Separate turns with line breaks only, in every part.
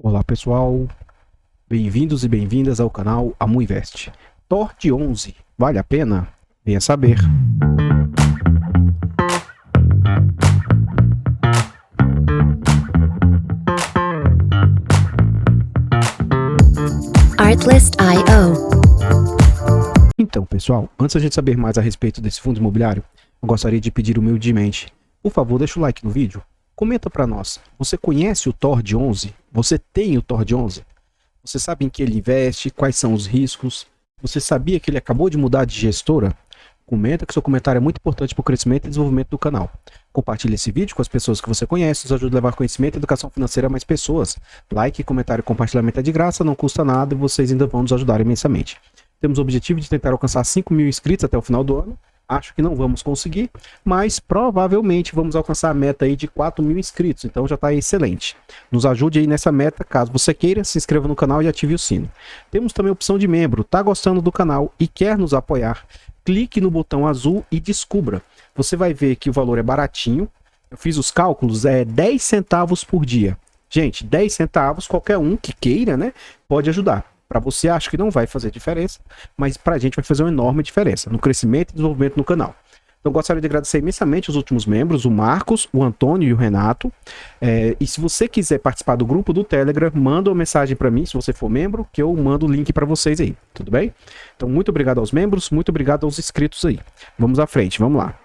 Olá pessoal, bem-vindos e bem-vindas ao canal AmuInvest. TORD 11, vale a pena? Venha saber.
Artlist.io.
Então pessoal, antes da gente saber mais a respeito desse fundo imobiliário, eu gostaria de pedir humildemente, por favor, deixa o like no vídeo, comenta para nós, você conhece o TORD 11? Você tem o TORD 11? Você sabe em que ele investe? Quais são os riscos? Você sabia que ele acabou de mudar de gestora? Comenta, que seu comentário é muito importante para o crescimento e desenvolvimento do canal. Compartilhe esse vídeo com as pessoas que você conhece, nos ajuda a levar conhecimento e educação financeira a mais pessoas. Like, comentário e compartilhamento é de graça, não custa nada e vocês ainda vão nos ajudar imensamente. Temos o objetivo de tentar alcançar 5 mil inscritos até o final do ano. Acho que não vamos conseguir, mas provavelmente vamos alcançar a meta aí de 4 mil inscritos, então já está excelente. Nos ajude aí nessa meta, caso você queira, se inscreva no canal e ative o sino. Temos também a opção de membro, tá gostando do canal e quer nos apoiar? Clique no botão azul e descubra. Você vai ver que o valor é baratinho, eu fiz os cálculos, é 10 centavos por dia. Gente, 10 centavos, qualquer um que queira, né, pode ajudar. Para você, acho que não vai fazer diferença, mas para a gente vai fazer uma enorme diferença no crescimento e desenvolvimento no canal. Então, gostaria de agradecer imensamente os últimos membros, o Marcos, o Antônio e o Renato. E se você quiser participar do grupo do Telegram, manda uma mensagem para mim, se você for membro, que eu mando o link para vocês aí, tudo bem? Então, muito obrigado aos membros, muito obrigado aos inscritos aí. Vamos à frente, vamos lá.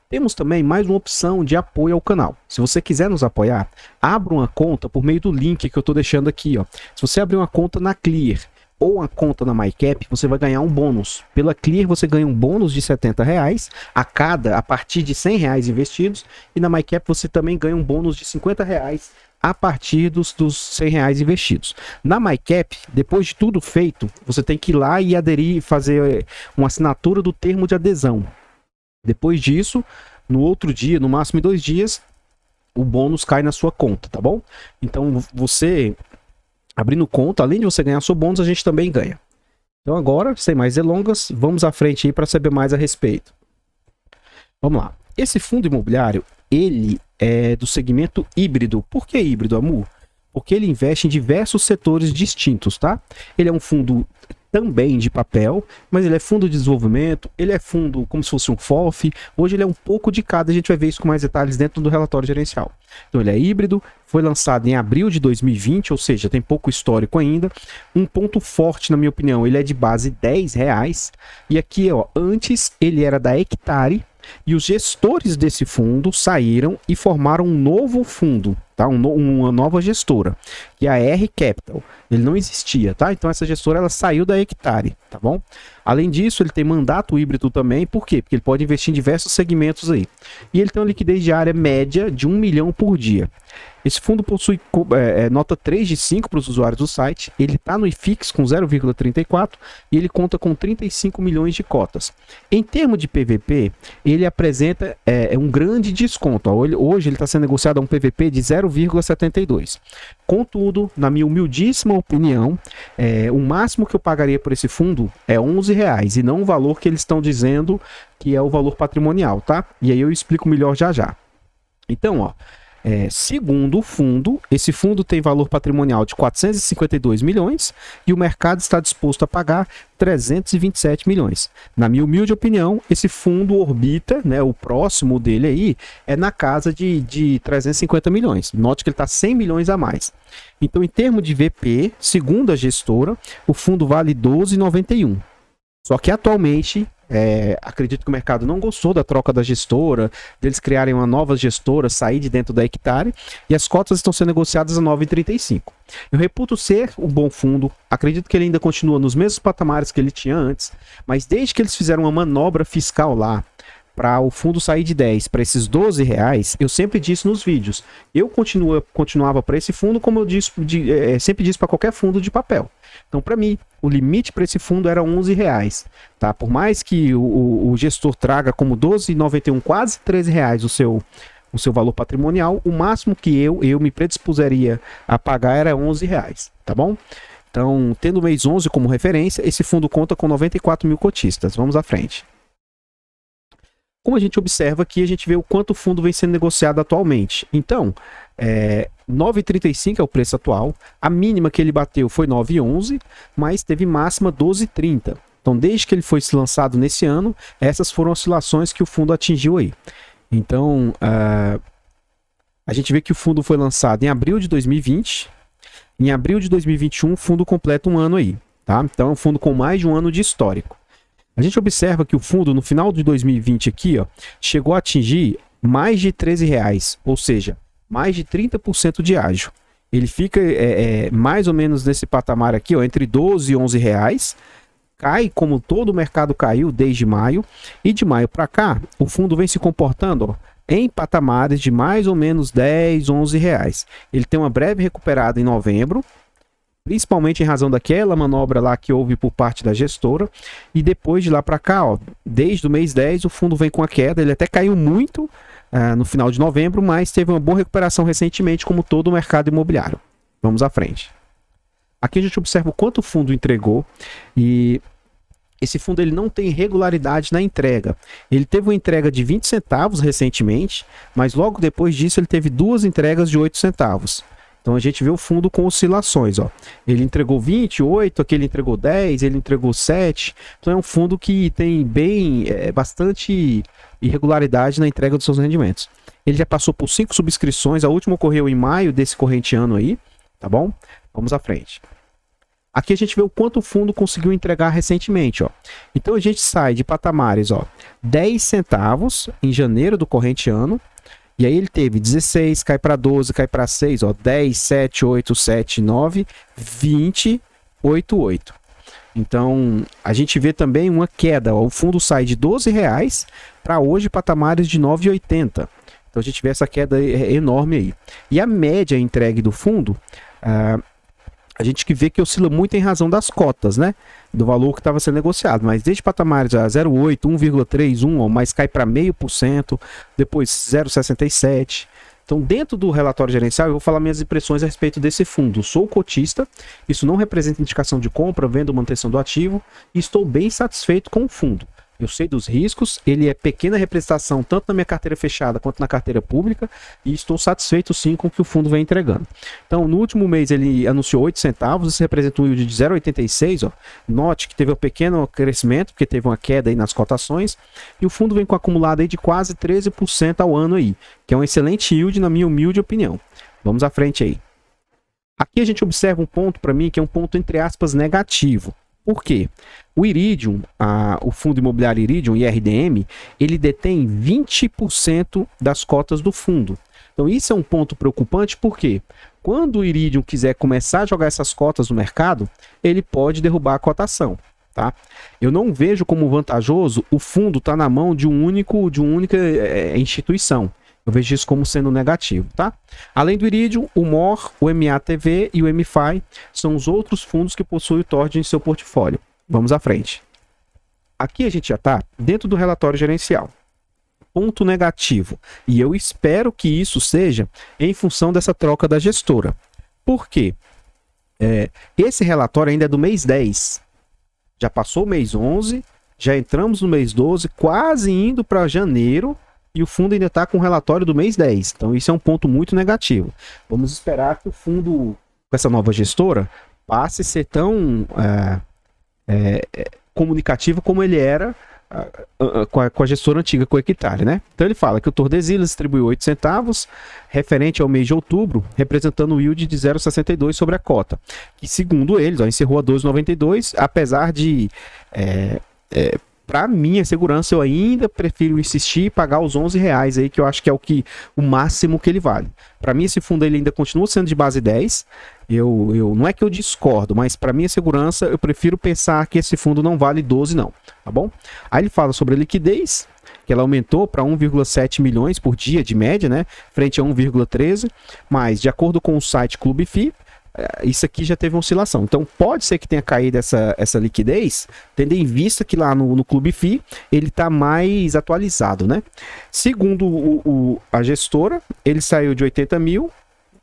Temos também mais uma opção de apoio ao canal. Se você quiser nos apoiar, abra uma conta por meio do link que eu estou deixando aqui. Ó. Se você abrir uma conta na Clear ou uma conta na MyCap, você vai ganhar um bônus. Pela Clear você ganha um bônus de R$70 a partir de R$100 investidos. E na MyCap você também ganha um bônus de R$50 a partir dos R$100 investidos. Na MyCap, depois de tudo feito, você tem que ir lá e aderir, fazer uma assinatura do termo de adesão. Depois disso, no outro dia, no máximo em 2 dias, o bônus cai na sua conta, tá bom? Então, você abrindo conta, além de você ganhar seu bônus, a gente também ganha. Então agora, sem mais delongas, vamos à frente aí para saber mais a respeito. Vamos lá. Esse fundo imobiliário, ele é do segmento híbrido. Por que híbrido, Amu? Porque ele investe em diversos setores distintos, tá? Ele é um fundo também de papel, mas ele é fundo de desenvolvimento, ele é fundo como se fosse um FOF, hoje ele é um pouco de cada, a gente vai ver isso com mais detalhes dentro do relatório gerencial. Então ele é híbrido, foi lançado em abril de 2020, ou seja, tem pouco histórico ainda. Um ponto forte, na minha opinião, ele é de base R$10, e aqui, ó, antes ele era da Hectare, e os gestores desse fundo saíram e formaram um novo fundo, tá? Uma nova gestora, que é a R Capital. Ele não existia, tá? Então essa gestora ela saiu da Hectare, tá bom? Além disso, ele tem mandato híbrido também, por quê? Porque ele pode investir em diversos segmentos aí. E ele tem uma liquidez diária média de 1 milhão por dia. Esse fundo possui nota 3 de 5 para os usuários do site, ele está no IFIX com 0,34 e ele conta com 35 milhões de cotas. Em termos de PVP, ele apresenta um grande desconto. Hoje ele está sendo negociado a um PVP de 0,72. Contudo, na minha humildíssima opinião, o máximo que eu pagaria por esse fundo é R$11 e não o valor que eles estão dizendo que é o valor patrimonial, tá? E aí eu explico melhor já já. Então, ó, segundo o fundo, esse fundo tem valor patrimonial de 452 milhões e o mercado está disposto a pagar 327 milhões. Na minha humilde opinião, esse fundo orbita, né, o próximo dele aí, é na casa de 350 milhões. Note que ele está 100 milhões a mais. Então, em termos de VP, segundo a gestora, o fundo vale 12,91. Só que atualmente, acredito que o mercado não gostou da troca da gestora, deles criarem uma nova gestora, sair de dentro da Hectare, e as cotas estão sendo negociadas a 9,35. Eu reputo ser um bom fundo, acredito que ele ainda continua nos mesmos patamares que ele tinha antes, mas desde que eles fizeram uma manobra fiscal lá, para o fundo sair de 10 para esses R$12, eu sempre disse nos vídeos, eu continuava para esse fundo como eu sempre disse para qualquer fundo de papel. Então, para mim, o limite para esse fundo era R$11, tá? Por mais que o gestor traga como 12,91, quase R$13 o seu valor patrimonial, o máximo que eu me predisposeria a pagar era R$11, tá bom? Então, tendo o mês 11 como referência, esse fundo conta com 94 mil cotistas. Vamos à frente. como a gente observa aqui, a gente vê o quanto o fundo vem sendo negociado atualmente. Então, 9,35 é o preço atual. A mínima que ele bateu foi 9,11, mas teve máxima 12,30. Então, desde que ele foi lançado nesse ano, essas foram oscilações que o fundo atingiu aí. Então, a gente vê que o fundo foi lançado em abril de 2020. Em abril de 2021, o fundo completa um ano aí, tá? Então, é um fundo com mais de um ano de histórico. A gente observa que o fundo, no final de 2020 aqui, ó, chegou a atingir mais de R$13, ou seja, mais de 30% de ágio. Ele fica mais ou menos nesse patamar aqui, ó, entre 12 e 11 reais. Cai como todo o mercado caiu desde maio. E de maio para cá, o fundo vem se comportando, ó, em patamares de mais ou menos 10, 11 reais. Ele tem uma breve recuperada em novembro, principalmente em razão daquela manobra lá que houve por parte da gestora. E depois de lá para cá, ó, desde o mês 10, o fundo vem com a queda. Ele até caiu muito no final de novembro, mas teve uma boa recuperação recentemente, como todo o mercado imobiliário. Vamos à frente. Aqui a gente observa o quanto o fundo entregou, e esse fundo ele não tem regularidade na entrega. Ele teve uma entrega de 20 centavos recentemente, mas logo depois disso ele teve duas entregas de 8 centavos. Então a gente vê o fundo com oscilações, ó. Ele entregou 28, aqui ele entregou 10, ele entregou 7. Então é um fundo que tem bastante irregularidade na entrega dos seus rendimentos. Ele já passou por 5 subscrições, a última ocorreu em maio desse corrente ano aí, tá bom? Vamos à frente. Aqui a gente vê o quanto o fundo conseguiu entregar recentemente, ó. Então a gente sai de patamares, ó, 10 centavos em janeiro do corrente ano. E aí ele teve 16, cai para 12, cai para 6, ó, 10, 7, 8, 7, 9, 20, 8, 8. Então, a gente vê também uma queda, ó, o fundo sai de R$12 para hoje patamares de 9,80. Então, a gente vê essa queda enorme aí. E a média entregue do fundo, a gente que vê que oscila muito em razão das cotas, né? Do valor que estava sendo negociado. Mas desde patamares a 0,8, 1,31, mas cai para 0,5%, depois 0,67%. Então, dentro do relatório gerencial, eu vou falar minhas impressões a respeito desse fundo. Sou cotista, isso não representa indicação de compra, venda ou manutenção do ativo, e estou bem satisfeito com o fundo. Eu sei dos riscos, ele é pequena representação tanto na minha carteira fechada quanto na carteira pública, e estou satisfeito sim com o que o fundo vem entregando. Então, no último mês ele anunciou 8 centavos, isso representa um yield de 0,86, ó. Note que teve um pequeno crescimento, porque teve uma queda aí nas cotações, e o fundo vem com acumulado aí de quase 13% ao ano aí, que é um excelente yield na minha humilde opinião. Vamos à frente aí. Aqui a gente observa um ponto para mim que é um ponto entre aspas negativo. Por quê? O Iridium, o fundo imobiliário Iridium, IRDM, ele detém 20% das cotas do fundo. Então isso é um ponto preocupante porque quando o Iridium quiser começar a jogar essas cotas no mercado, ele pode derrubar a cotação. Tá? Eu não vejo como vantajoso o fundo estar na mão de uma única instituição. Eu vejo isso como sendo negativo, tá? Além do Iridium, o MOR, o MATV e o MFI são os outros fundos que possuem o TORD em seu portfólio. Vamos à frente. Aqui a gente já está dentro do relatório gerencial. Ponto negativo. E eu espero que isso seja em função dessa troca da gestora. Por quê? Esse relatório ainda é do mês 10. Já passou o mês 11, já entramos no mês 12, quase indo para janeiro. E o fundo ainda está com o relatório do mês 10. Então, isso é um ponto muito negativo. Vamos esperar que o fundo, com essa nova gestora, passe a ser tão comunicativo como ele era com a gestora antiga, com o Equitare, né? Então, ele fala que o Tordesilhas distribuiu 8 centavos, referente ao mês de outubro, representando o yield de 0,62 sobre a cota. Que, segundo eles, encerrou a 12,92, apesar de... para minha segurança, eu ainda prefiro insistir e pagar os R$11 aí, que eu acho que é o máximo que ele vale. Para mim, esse fundo ele ainda continua sendo de base 10. Não é que eu discordo, mas para minha segurança, eu prefiro pensar que esse fundo não vale 12 não, tá bom? Aí ele fala sobre a liquidez, que ela aumentou para 1,7 milhões por dia de média, né? Frente a 1,13, mas de acordo com o site Clube FI, isso aqui já teve uma oscilação. Então pode ser que tenha caído essa liquidez, tendo em vista que lá no Clube FI ele está mais atualizado, né? Segundo a gestora, ele saiu de 80 mil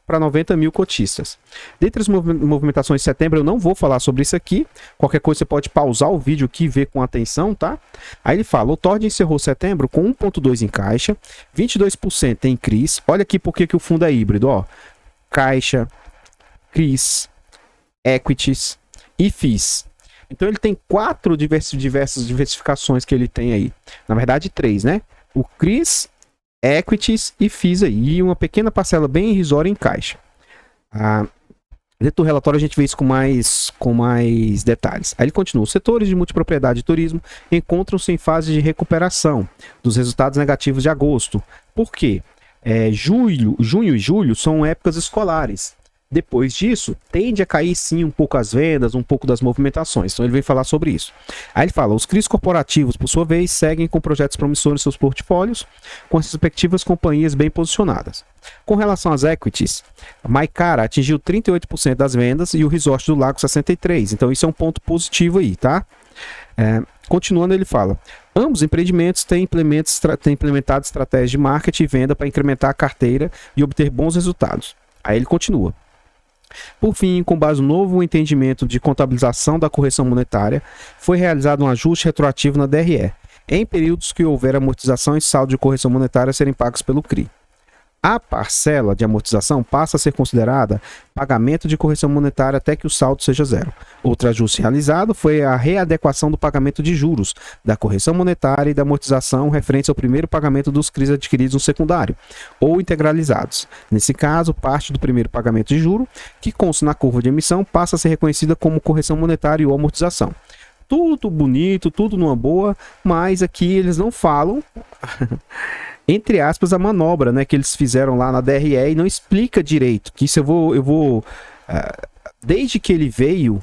para 90 mil cotistas. Dentre as movimentações de setembro, eu não vou falar sobre isso aqui. Qualquer coisa você pode pausar o vídeo aqui e ver com atenção, tá? Aí ele fala, o Tord encerrou setembro com 1,2 em caixa, 22% em CRIs. Olha aqui porque que o fundo é híbrido, ó. Caixa, CRIs, Equities e FIIs. Então ele tem 4 diversas diversificações que ele tem aí. Na verdade, 3, né? O CRIs, Equities e FIIs aí. E uma pequena parcela bem irrisória em caixa. Dentro do relatório a gente vê isso com mais detalhes. Aí ele continua. Os setores de multipropriedade e turismo encontram-se em fase de recuperação dos resultados negativos de agosto. Por quê? Junho e julho são épocas escolares. Depois disso, tende a cair sim um pouco as vendas, um pouco das movimentações. Então ele vem falar sobre isso. Aí ele fala, os CRIs corporativos, por sua vez, seguem com projetos promissores em seus portfólios, com as respectivas companhias bem posicionadas. Com relação às equities, a Maicara atingiu 38% das vendas e o Resort do Lago 63%. Então isso é um ponto positivo aí, tá? Continuando, ele fala, ambos empreendimentos têm implementado estratégias de marketing e venda para incrementar a carteira e obter bons resultados. Aí ele continua. Por fim, com base no novo entendimento de contabilização da correção monetária, foi realizado um ajuste retroativo na DRE, em períodos que houver amortização e saldo de correção monetária serem pagos pelo CRI. A parcela de amortização passa a ser considerada pagamento de correção monetária até que o saldo seja zero. Outro ajuste realizado foi a readequação do pagamento de juros, da correção monetária e da amortização referente ao primeiro pagamento dos CRIs adquiridos no secundário, ou integralizados. Nesse caso, parte do primeiro pagamento de juro, que consta na curva de emissão, passa a ser reconhecida como correção monetária ou amortização. Tudo bonito, tudo numa boa, mas aqui eles não falam... entre aspas, a manobra, né, que eles fizeram lá na DRE e não explica direito, que isso eu vou desde que ele veio,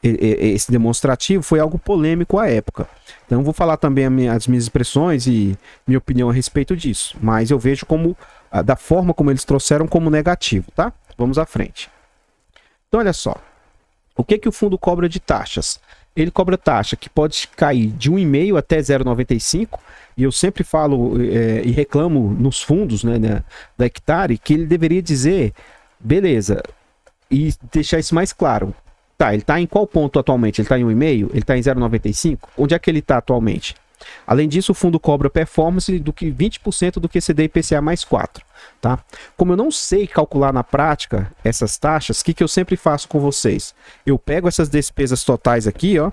esse demonstrativo foi algo polêmico à época, então eu vou falar também as minhas expressões e minha opinião a respeito disso, mas eu vejo como, da forma como eles trouxeram como negativo, tá? Vamos à frente. Então olha só, o que o fundo cobra de taxas? Ele cobra taxa que pode cair de 1,5 até 0,95, e eu sempre falo e reclamo nos fundos, né, da Hectare, que ele deveria dizer, beleza, e deixar isso mais claro. Tá, ele está em qual ponto atualmente? Ele está em 1,5? Ele está em 0,95? Onde é que ele está atualmente? Além disso, o fundo cobra performance do que 20% do QCD IPCA mais 4. Tá? Como eu não sei calcular na prática essas taxas, o que eu sempre faço com vocês? Eu pego essas despesas totais aqui, ó,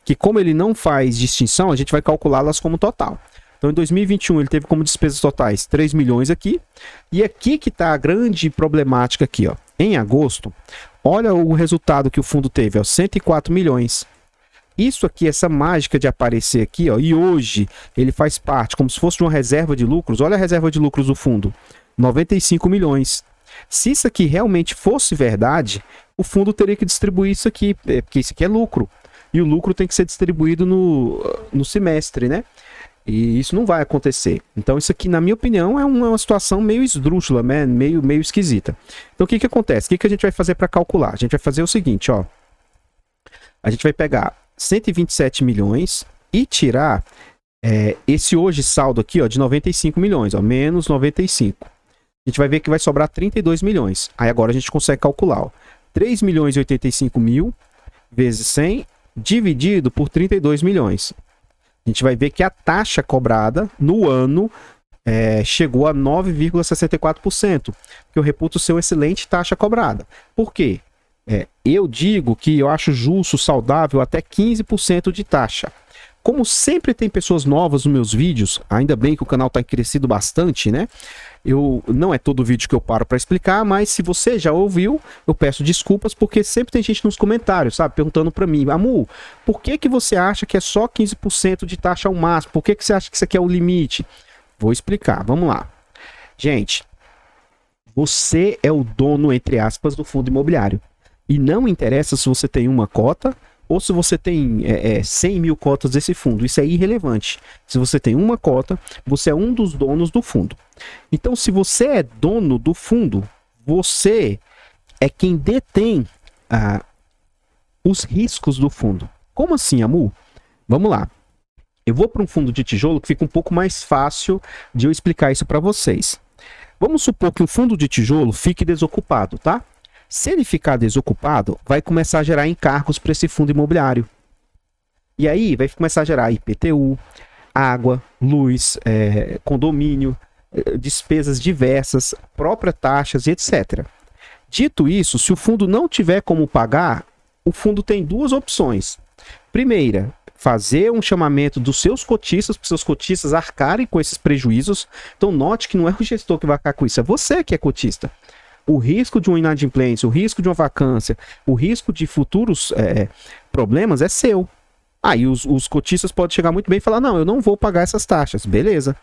que como ele não faz distinção, a gente vai calculá-las como total. Então, em 2021, ele teve como despesas totais 3 milhões aqui. E aqui que está a grande problemática aqui, ó. Em agosto, olha o resultado que o fundo teve, ó, 104 milhões. Isso aqui, essa mágica de aparecer aqui, ó, e hoje ele faz parte como se fosse de uma reserva de lucros. Olha a reserva de lucros do fundo, 95 milhões. Se isso aqui realmente fosse verdade, o fundo teria que distribuir isso aqui, porque isso aqui é lucro. E o lucro tem que ser distribuído no semestre, né? E isso não vai acontecer. Então isso aqui, na minha opinião, é uma situação meio esdrúxula, né? meio esquisita. Então o que acontece? O que a gente vai fazer para calcular? A gente vai fazer o seguinte, ó. A gente vai pegar 127 milhões e tirar esse hoje saldo aqui, ó, de 95 milhões, ó, menos 95. A gente vai ver que vai sobrar 32 milhões. Aí agora a gente consegue calcular, ó, 3 milhões e 85 mil vezes 100 dividido por 32 milhões. A gente vai ver que a taxa cobrada no ano chegou a 9,64%, que eu reputo ser uma excelente taxa cobrada. Por quê? Eu digo que eu acho justo, saudável, até 15% de taxa. Como sempre tem pessoas novas nos meus vídeos, ainda bem que o canal está crescido bastante, né? Não é todo vídeo que eu paro para explicar, mas se você já ouviu, eu peço desculpas, porque sempre tem gente nos comentários, sabe? Perguntando para mim, Amu, por que você acha que é só 15% de taxa ao máximo? Por que você acha que isso aqui é o limite? Vou explicar, vamos lá. Gente, você é o dono, entre aspas, do fundo imobiliário. E não interessa se você tem uma cota ou se você tem 100 mil cotas desse fundo. Isso é irrelevante. Se você tem uma cota, você é um dos donos do fundo. Então, se você é dono do fundo, você é quem detém os riscos do fundo. Como assim, Amu? Vamos lá. Eu vou para um fundo de tijolo que fica um pouco mais fácil de eu explicar isso para vocês. Vamos supor que um fundo de tijolo fique desocupado, tá? Se ele ficar desocupado, vai começar a gerar encargos para esse fundo imobiliário. E aí vai começar a gerar IPTU, água, luz, condomínio, despesas diversas, próprias taxas e etc. Dito isso, se o fundo não tiver como pagar, o fundo tem duas opções. Primeira, fazer um chamamento dos seus cotistas, para os seus cotistas arcarem com esses prejuízos. Então note que não é o gestor que vai arcar com isso, é você que é cotista. O risco de uma inadimplência, o risco de uma vacância, o risco de futuros problemas é seu. Aí os cotistas podem chegar muito bem e falar, não, eu não vou pagar essas taxas. Beleza.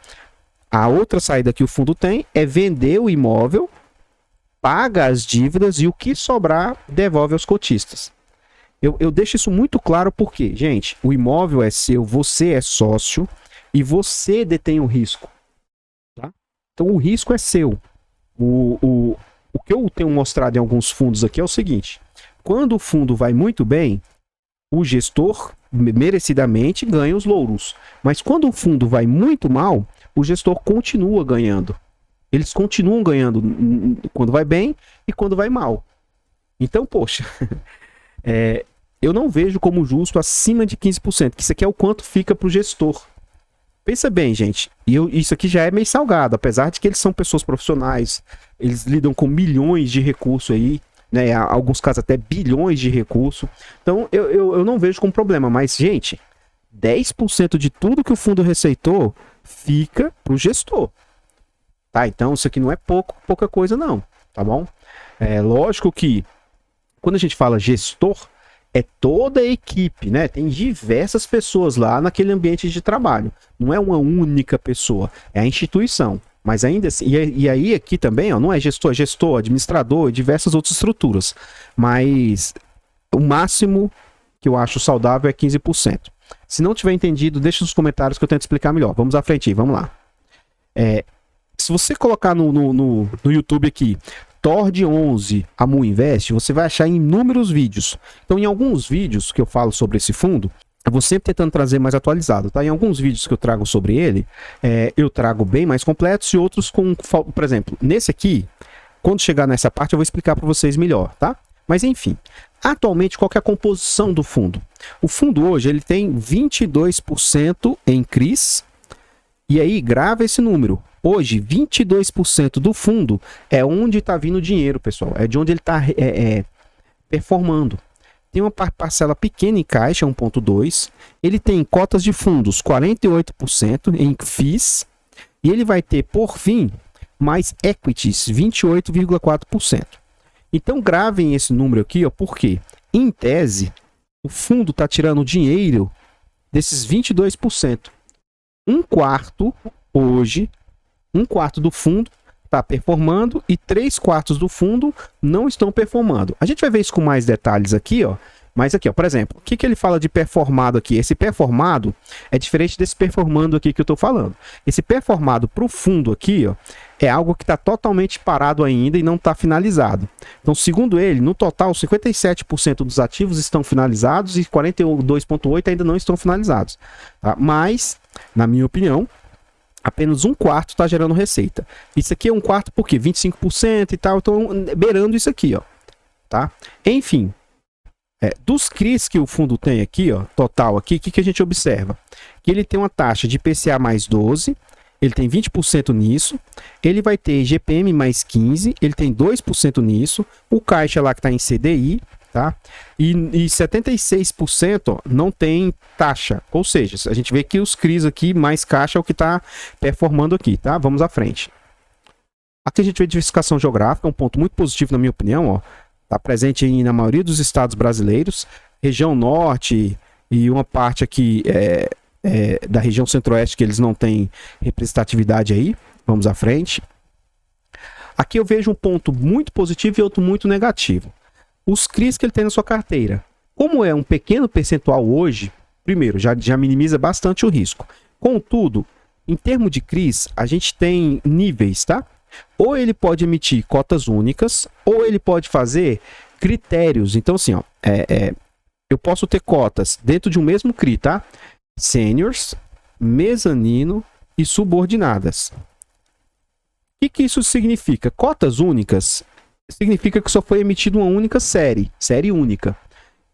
A outra saída que o fundo tem é vender o imóvel, paga as dívidas e o que sobrar devolve aos cotistas. Eu deixo isso muito claro porque, gente, o imóvel é seu, você é sócio e você detém o risco. Tá? Então o risco é seu. O que eu tenho mostrado em alguns fundos aqui é o seguinte: quando o fundo vai muito bem, o gestor merecidamente ganha os louros. Mas quando o fundo vai muito mal, o gestor continua ganhando. Eles continuam ganhando quando vai bem e quando vai mal. Então, poxa, eu não vejo como justo acima de 15%, que isso aqui é o quanto fica para o gestor. Pensa bem, gente, isso aqui já é meio salgado, apesar de que eles são pessoas profissionais, eles lidam com milhões de recursos aí, né, em alguns casos até bilhões de recursos. Então eu não vejo como problema, mas gente, 10% de tudo que o fundo receitou fica para o gestor. Tá? Então isso aqui não é pouca coisa não, tá bom? É lógico que quando a gente fala gestor, é toda a equipe, né? Tem diversas pessoas lá naquele ambiente de trabalho. Não é uma única pessoa, é a instituição. Mas ainda assim, e aí aqui também, ó, não é gestor, administrador e diversas outras estruturas. Mas o máximo que eu acho saudável é 15%. Se não tiver entendido, deixa nos comentários que eu tento explicar melhor. Vamos à frente, vamos lá. Se você colocar no YouTube aqui, TORD11 Amu Invest, você vai achar inúmeros vídeos. Então, em alguns vídeos que eu falo sobre esse fundo, eu vou sempre tentando trazer mais atualizado, tá? Em alguns vídeos que eu trago sobre ele, eu trago bem mais completos e outros com, por exemplo, nesse aqui, quando chegar nessa parte eu vou explicar para vocês melhor, tá? Mas enfim, atualmente qual que é a composição do fundo? O fundo hoje ele tem 22% em CRIs, e aí grava esse número. Hoje, 22% do fundo é onde está vindo o dinheiro, pessoal. É de onde ele está performando. Tem uma parcela pequena em caixa, 1,2%. Ele tem cotas de fundos, 48% em FIIs. E ele vai ter, por fim, mais equities, 28,4%. Então, gravem esse número aqui, ó, porque, em tese, o fundo está tirando dinheiro desses 22%. Um quarto do fundo está performando e 3/4 do fundo não estão performando. A gente vai ver isso com mais detalhes aqui, ó. Mas aqui, ó, por exemplo, o que ele fala de performado aqui? Esse performado é diferente desse performando aqui que eu estou falando. Esse performado para o fundo aqui, ó, é algo que está totalmente parado ainda e não está finalizado. Então, segundo ele, no total, 57% dos ativos estão finalizados e 42,8% ainda não estão finalizados. Tá? Mas, na minha opinião, apenas 1/4 está gerando receita. Isso aqui é 1/4 por quê? 25% e tal, então beirando isso aqui, ó. Tá? Enfim, dos CRIs que o fundo tem aqui, ó, total aqui, o que a gente observa? Que ele tem uma taxa de IPCA mais 12%, ele tem 20% nisso, ele vai ter GPM mais 15%, ele tem 2% nisso, o caixa lá que está em CDI, tá? E 76% ó, não tem taxa, ou seja, a gente vê que os CRIs aqui mais caixa é o que está performando aqui, tá? Vamos à frente. Aqui a gente vê diversificação geográfica, um ponto muito positivo na minha opinião, ó. Está presente na maioria dos estados brasileiros, região norte e uma parte aqui da região centro-oeste que eles não têm representatividade aí. Vamos à frente. Aqui eu vejo um ponto muito positivo e outro muito negativo. Os CRIs que ele tem na sua carteira. Como é um pequeno percentual hoje, primeiro, já minimiza bastante o risco. Contudo, em termos de CRIs, a gente tem níveis, tá? Ou ele pode emitir cotas únicas, ou ele pode fazer critérios. Então, assim, ó, eu posso ter cotas dentro de um mesmo CRI, tá? Seniors, mezanino e subordinadas. que isso significa? Cotas únicas significa que só foi emitida uma única série única.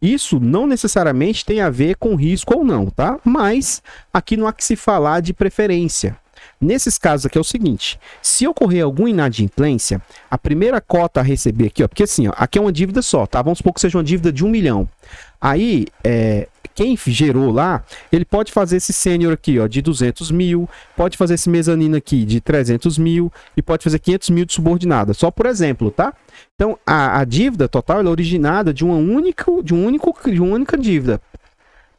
Isso não necessariamente tem a ver com risco ou não, tá? Mas aqui não há que se falar de preferência. Nesses casos aqui é o seguinte, se ocorrer alguma inadimplência, a primeira cota a receber aqui, ó, porque assim, ó, aqui é uma dívida só, tá? Vamos supor que seja uma dívida de 1 milhão. Aí, quem gerou lá, ele pode fazer esse sênior aqui, ó, de 200 mil, pode fazer esse mezanino aqui de 300 mil e pode fazer 500 mil de subordinada, só por exemplo, tá? Então, a dívida total ela é originada de uma única dívida.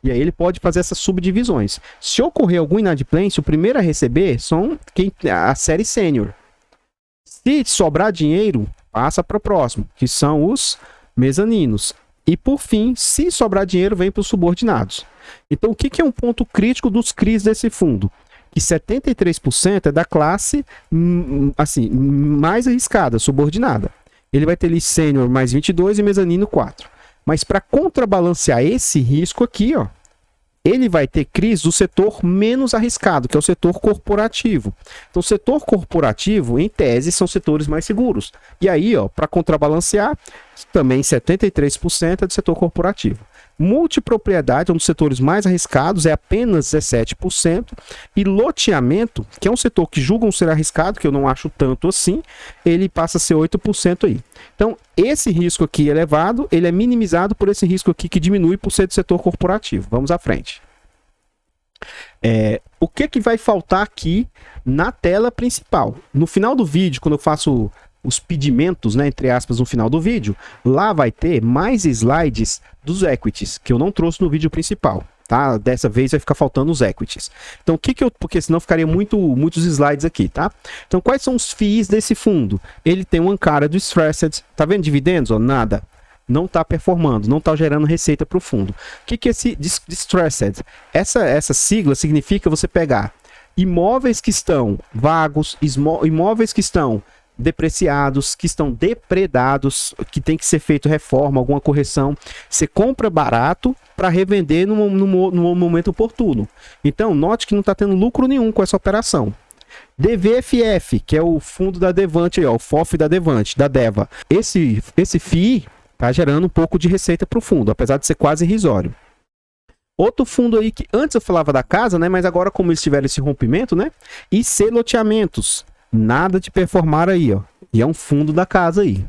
E aí ele pode fazer essas subdivisões. Se ocorrer alguma inadimplência, o primeiro a receber são a série sênior. Se sobrar dinheiro, passa para o próximo, que são os mezaninos. E por fim, se sobrar dinheiro, vem para os subordinados. Então, o que é um ponto crítico dos CRIs desse fundo? Que 73% é da classe assim, mais arriscada, subordinada. Ele vai ter ali sênior mais 22 e mezanino 4. Mas para contrabalancear esse risco aqui, ó, ele vai ter CRIs do setor menos arriscado, que é o setor corporativo. Então, o setor corporativo, em tese, são setores mais seguros. E aí, ó, para contrabalancear, também 73% é do setor corporativo. Multipropriedade, um dos setores mais arriscados, é apenas 17%. E loteamento, que é um setor que julgam ser arriscado, que eu não acho tanto assim, ele passa a ser 8% aí. Então, esse risco aqui elevado, ele é minimizado por esse risco aqui que diminui por ser do setor corporativo. Vamos à frente. O que vai faltar aqui na tela principal? No final do vídeo, quando eu faço os pedimentos, né, entre aspas, no final do vídeo, lá vai ter mais slides dos equities, que eu não trouxe no vídeo principal, tá? Dessa vez vai ficar faltando os equities. Então, porque senão ficaria muitos slides aqui, tá? Então, quais são os FIIs desse fundo? Ele tem uma cara do Stressed, tá vendo dividendos? Ó, nada. Não está performando, não está gerando receita para o fundo. O que é esse Distressed? Essa sigla significa você pegar imóveis que estão vagos, imóveis que estão depreciados, que estão depredados, que tem que ser feito reforma, alguma correção. Você compra barato para revender no momento oportuno. Então, note que não está tendo lucro nenhum com essa operação. DVFF, que é o fundo da Devante, ó, o FOF da Devante, da Deva. Esse FII está gerando um pouco de receita para o fundo, apesar de ser quase irrisório. Outro fundo aí que antes eu falava da casa, né, mas agora como eles tiveram esse rompimento, né, IC Loteamentos. Nada de performar aí, ó. E é um fundo da casa aí.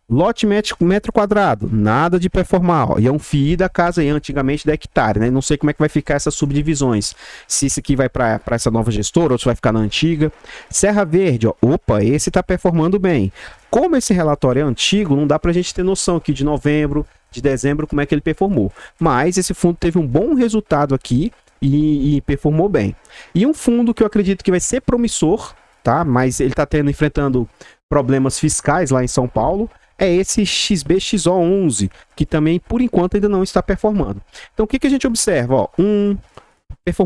Lote metro quadrado, nada de performar, ó. E é um FII da casa aí, antigamente da hectare, né? Não sei como é que vai ficar essas subdivisões. Se esse aqui vai para essa nova gestora ou se vai ficar na antiga. Serra Verde, ó. Opa, esse está performando bem. Como esse relatório é antigo, não dá para a gente ter noção aqui de novembro, de dezembro, como é que ele performou. Mas esse fundo teve um bom resultado aqui e performou bem. E um fundo que eu acredito que vai ser promissor, tá? Mas ele está enfrentando problemas fiscais lá em São Paulo, é esse XBXO11, que também, por enquanto, ainda não está performando. Então, o que a gente observa? Ó,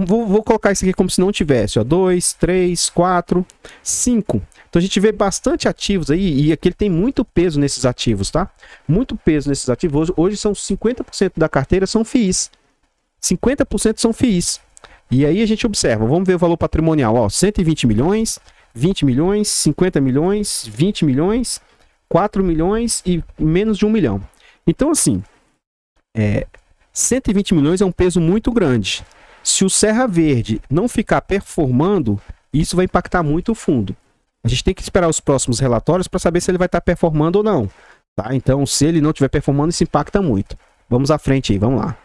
vou colocar isso aqui como se não tivesse. 2, 3, 4, 5. Então, a gente vê bastante ativos aí, e aqui ele tem muito peso nesses ativos, tá? Muito peso nesses ativos. Hoje são 50% da carteira são FIIs. 50% são FIIs. E aí a gente observa, vamos ver o valor patrimonial, ó, 120 milhões, 20 milhões, 50 milhões, 20 milhões, 4 milhões e menos de 1 milhão. Então, assim, 120 milhões é um peso muito grande. Se o Serra Verde não ficar performando, isso vai impactar muito o fundo. A gente tem que esperar os próximos relatórios para saber se ele vai estar performando ou não. Tá? Então, se ele não estiver performando, isso impacta muito. Vamos à frente aí, vamos lá.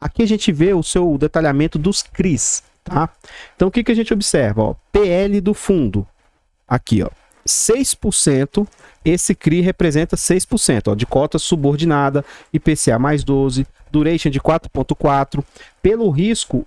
Aqui a gente vê o detalhamento dos CRIs. Tá? Então, o que a gente observa? Ó, PL do fundo. Aqui, ó, 6%. Esse CRI representa 6%, ó, de cota subordinada, IPCA mais 12, duration de 4,4. Pelo risco,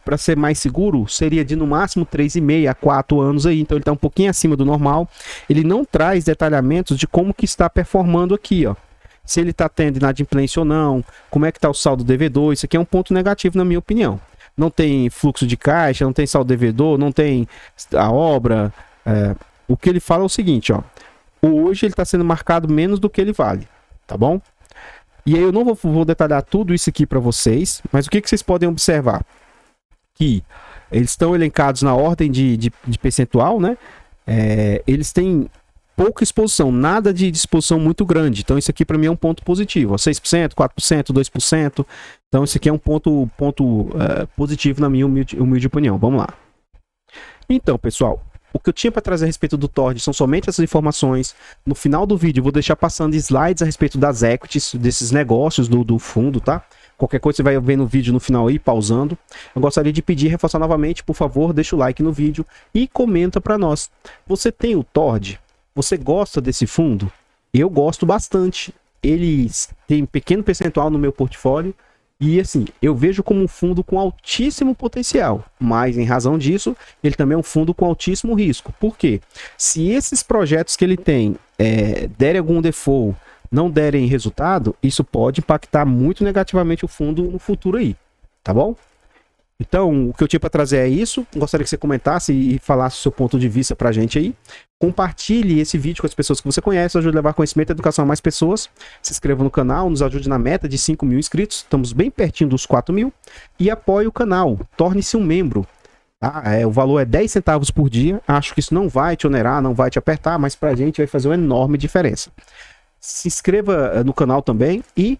para ser mais seguro, seria de no máximo 3,5 a 4 anos aí. Então, ele está um pouquinho acima do normal. Ele não traz detalhamentos de como que está performando aqui, ó. Se ele está tendo inadimplência ou não, como é que está o saldo devedor. Isso aqui é um ponto negativo, na minha opinião. Não tem fluxo de caixa, não tem saldo devedor, não tem a obra. O que ele fala é o seguinte, ó. Hoje ele está sendo marcado menos do que ele vale, tá bom? E aí eu não vou detalhar tudo isso aqui para vocês, mas o que vocês podem observar? Que eles estão elencados na ordem de percentual, né? eles têm pouca exposição, nada de exposição muito grande. Então isso aqui para mim é um ponto positivo, ó, 6%, 4%, 2%. Então isso aqui é um ponto positivo na minha humilde opinião. Vamos lá. Então, pessoal, o que eu tinha para trazer a respeito do Tord são somente essas informações. No final do vídeo eu vou deixar passando slides a respeito das equities, desses negócios do fundo, tá? Qualquer coisa você vai ver no vídeo no final aí, pausando. Eu gostaria de pedir, reforçar novamente, por favor, deixa o like no vídeo e comenta para nós. Você tem o Tord? Você gosta desse fundo? Eu gosto bastante. Ele tem um pequeno percentual no meu portfólio. E assim, eu vejo como um fundo com altíssimo potencial, mas em razão disso, ele também é um fundo com altíssimo risco. Por quê? Se esses projetos que ele tem derem algum default, não derem resultado, isso pode impactar muito negativamente o fundo no futuro aí, tá bom? Então, o que eu tinha para trazer é isso. Gostaria que você comentasse e falasse o seu ponto de vista para a gente aí. Compartilhe esse vídeo com as pessoas que você conhece, ajude a levar conhecimento e educação a mais pessoas. Se inscreva no canal, nos ajude na meta de 5 mil inscritos. Estamos bem pertinho dos 4 mil. E apoie o canal, torne-se um membro. Tá? O valor é 10 centavos por dia. Acho que isso não vai te onerar, não vai te apertar, mas para a gente vai fazer uma enorme diferença. Se inscreva no canal também e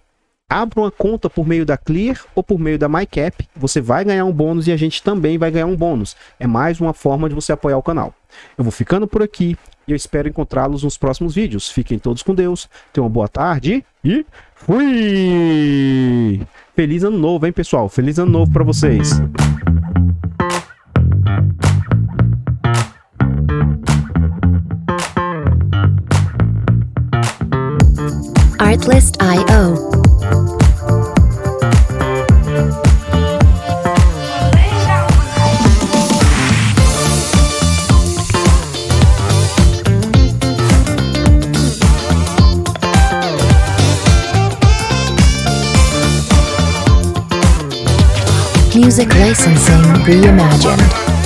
abra uma conta por meio da Clear ou por meio da MyCap. Você vai ganhar um bônus e a gente também vai ganhar um bônus. É mais uma forma de você apoiar o canal. Eu vou ficando por aqui e eu espero encontrá-los nos próximos vídeos. Fiquem todos com Deus. Tenham uma boa tarde e fui! Feliz ano novo, hein, pessoal? Feliz ano novo para vocês.
Artlist.io. Music licensing reimagined.